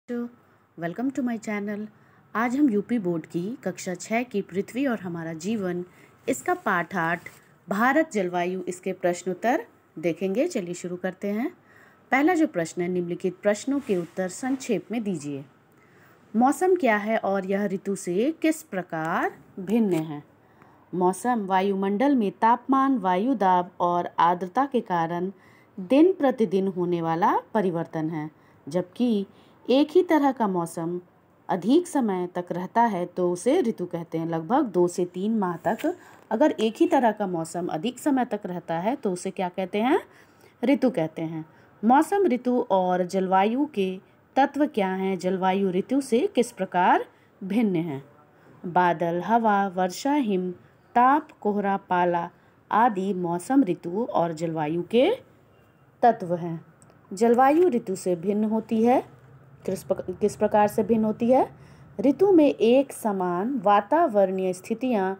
Welcome to my channel. आज हम UP board की कक्षा 6 की पृथ्वी और हमारा जीवन इसका पाठ 8 भारत जलवायु इसके प्रश्न उत्तर देखेंगे। चलिए शुरू करते हैं। पहला जो प्रश्न है, निम्नलिखित प्रश्नों के उत्तर संक्षेप में दीजिए। मौसम क्या है और यह ऋतु से किस प्रकार भिन्न है? मौसम वायुमंडल में तापमान, वायु दाब और आर्द्रता के कारण दिन प्रतिदिन होने वाला परिवर्तन है। जबकि एक ही तरह का मौसम अधिक समय तक रहता है तो उसे ऋतु कहते हैं। लगभग 2 से 3 माह तक अगर एक ही तरह का मौसम अधिक समय तक रहता है तो उसे क्या कहते हैं? ऋतु कहते हैं। मौसम, ऋतु और जलवायु के तत्व क्या हैं? जलवायु ऋतु से किस प्रकार भिन्न है? बादल, हवा, वर्षा, हिम, ताप, कोहरा, पाला आदि मौसम, ऋतु और जलवायु के तत्व हैं। जलवायु ऋतु से भिन्न होती है। किस प्रकार से भिन्न होती है? ऋतु में एक समान वातावरणीय स्थितियां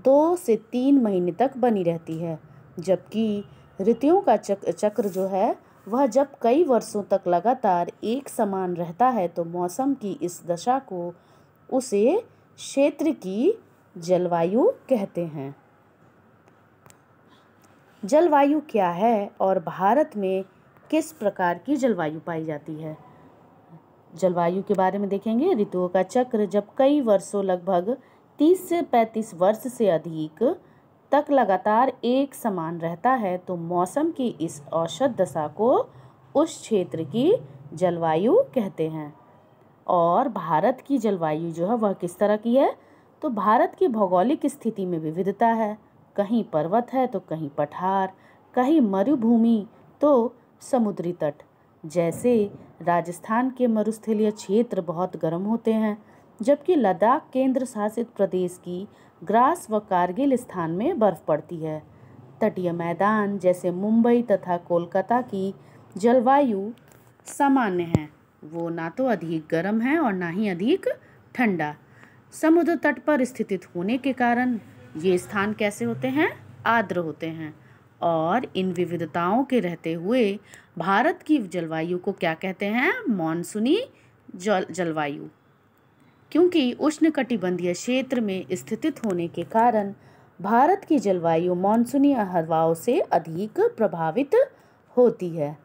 2 से 3 महीने तक बनी रहती है, जबकि ऋतुओं का चक्र जो है वह जब कई वर्षों तक लगातार एक समान रहता है तो मौसम की इस दशा को उसे क्षेत्र की जलवायु कहते हैं। जलवायु क्या है और भारत में किस प्रकार की जलवायु पाई जाती है? जलवायु के बारे में देखेंगे। ऋतुओं का चक्र जब कई वर्षों, लगभग 30 से 35 वर्ष से अधिक तक लगातार एक समान रहता है तो मौसम की इस औसत दशा को उस क्षेत्र की जलवायु कहते हैं। और भारत की जलवायु जो है वह किस तरह की है? तो भारत की भौगोलिक स्थिति में विविधता है। कहीं पर्वत है तो कहीं पठार, कहीं मरुभूमि तो समुद्री तट। जैसे राजस्थान के मरुस्थलीय क्षेत्र बहुत गर्म होते हैं, जबकि लद्दाख केंद्र शासित प्रदेश की द्रास व कारगिल स्थान में बर्फ पड़ती है। तटीय मैदान जैसे मुंबई तथा कोलकाता की जलवायु सामान्य है, वो ना तो अधिक गर्म है और ना ही अधिक ठंडा। समुद्र तट पर स्थित होने के कारण ये स्थान कैसे होते हैं? आर्द्र होते हैं। और इन विविधताओं के रहते हुए भारत की जलवायु को क्या कहते हैं? मानसूनी जलवायु। क्योंकि उष्णकटिबंधीय क्षेत्र में स्थित होने के कारण भारत की जलवायु मानसूनी हवाओं से अधिक प्रभावित होती है।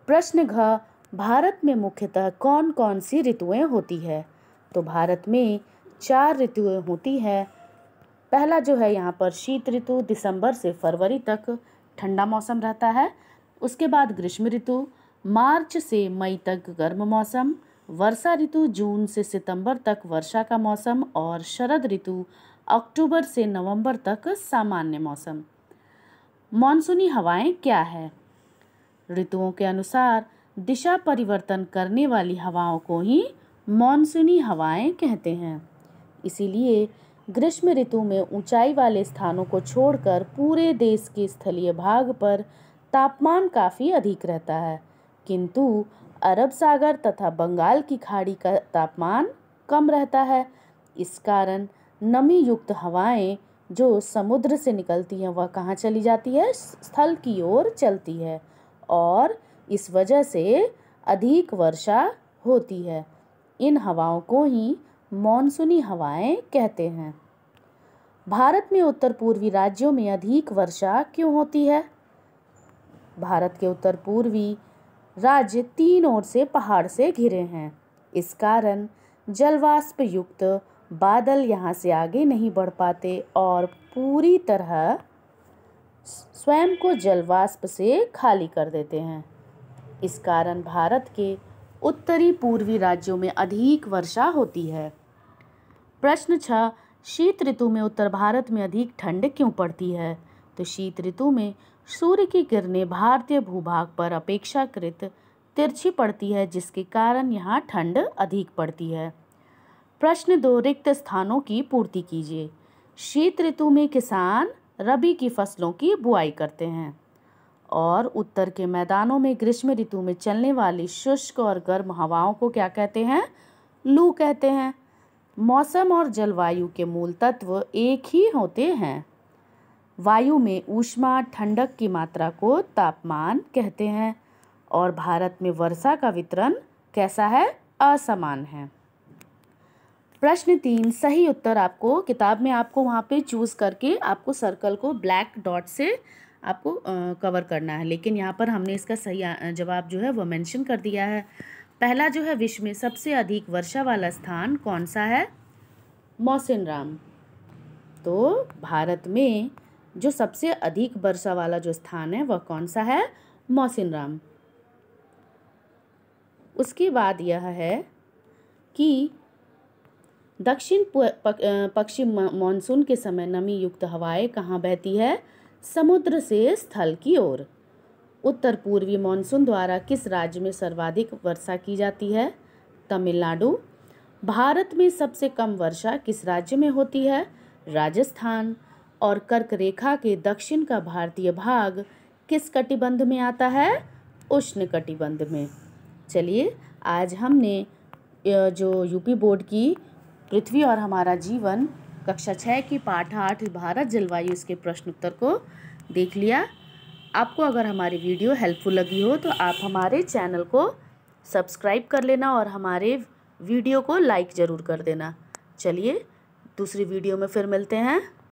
प्रश्न घ, भारत में मुख्यतः कौन कौन सी ऋतुएं होती है? तो भारत में 4 ऋतुएं होती है। पहला जो है यहाँ पर शीत ऋतु, दिसंबर से फरवरी तक ठंडा मौसम रहता है। उसके बाद ग्रीष्म ऋतु, मार्च से मई तक गर्म मौसम। वर्षा ऋतु, जून से सितंबर तक वर्षा का मौसम। और शरद ऋतु, अक्टूबर से नवंबर तक सामान्य मौसम। मानसूनी हवाएं क्या है? ऋतुओं के अनुसार दिशा परिवर्तन करने वाली हवाओं को ही मानसूनी हवाएं कहते हैं। इसीलिए ग्रीष्म ऋतु में ऊंचाई वाले स्थानों को छोड़कर पूरे देश के स्थलीय भाग पर तापमान काफ़ी अधिक रहता है, किंतु अरब सागर तथा बंगाल की खाड़ी का तापमान कम रहता है। इस कारण नमी युक्त हवाएं जो समुद्र से निकलती हैं वह कहाँ चली जाती है? स्थल की ओर चलती है और इस वजह से अधिक वर्षा होती है। इन हवाओं को ही मानसूनी हवाएं कहते हैं। भारत में उत्तर पूर्वी राज्यों में अधिक वर्षा क्यों होती है? भारत के उत्तर पूर्वी राज्य 3 ओर से पहाड़ से घिरे हैं। इस कारण जलवाष्प युक्त बादल यहाँ से आगे नहीं बढ़ पाते और पूरी तरह स्वयं को जलवाष्प से खाली कर देते हैं। इस कारण भारत के उत्तरी पूर्वी राज्यों में अधिक वर्षा होती है। प्रश्न 6, शीत ऋतु में उत्तर भारत में अधिक ठंड क्यों पड़ती है? तो शीत ऋतु में सूर्य की किरणें भारतीय भूभाग पर अपेक्षाकृत तिरछी पड़ती है, जिसके कारण यहाँ ठंड अधिक पड़ती है। प्रश्न 2, रिक्त स्थानों की पूर्ति कीजिए। शीत ऋतु में किसान रबी की फसलों की बुआई करते हैं और उत्तर के मैदानों में ग्रीष्म ऋतु में चलने वाली शुष्क और गर्म हवाओं को क्या कहते हैं? लू कहते हैं। मौसम और जलवायु के मूल तत्व एक ही होते हैं। वायु में ऊष्मा, ठंडक की मात्रा को तापमान कहते हैं और भारत में वर्षा का वितरण कैसा है? असमान है। प्रश्न 3, सही उत्तर आपको किताब में आपको वहाँ पे चूज़ करके आपको सर्कल को ब्लैक डॉट से आपको कवर करना है, लेकिन यहाँ पर हमने इसका सही जवाब जो है वो मेंशन कर दिया है। पहला जो है, विश्व में सबसे अधिक वर्षा वाला स्थान कौन सा है? मौसिनराम। तो भारत में जो सबसे अधिक वर्षा वाला जो स्थान है वह कौन सा है? मौसिनराम। उसके बाद यह है कि दक्षिण पश्चिम मानसून के समय नमी युक्त हवाएं कहाँ बहती है? समुद्र से स्थल की ओर। उत्तर पूर्वी मानसून द्वारा किस राज्य में सर्वाधिक वर्षा की जाती है? तमिलनाडु। भारत में सबसे कम वर्षा किस राज्य में होती है? राजस्थान। और कर्क रेखा के दक्षिण का भारतीय भाग किस कटिबंध में आता है? उष्ण कटिबंध में। चलिए, आज हमने जो यूपी बोर्ड की पृथ्वी और हमारा जीवन कक्षा 6 की पाठ 8 भारत जलवायु इसके प्रश्न उत्तर को देख लिया। आपको अगर हमारी वीडियो हेल्पफुल लगी हो तो आप हमारे चैनल को सब्सक्राइब कर लेना और हमारे वीडियो को लाइक ज़रूर कर देना। चलिए, दूसरी वीडियो में फिर मिलते हैं।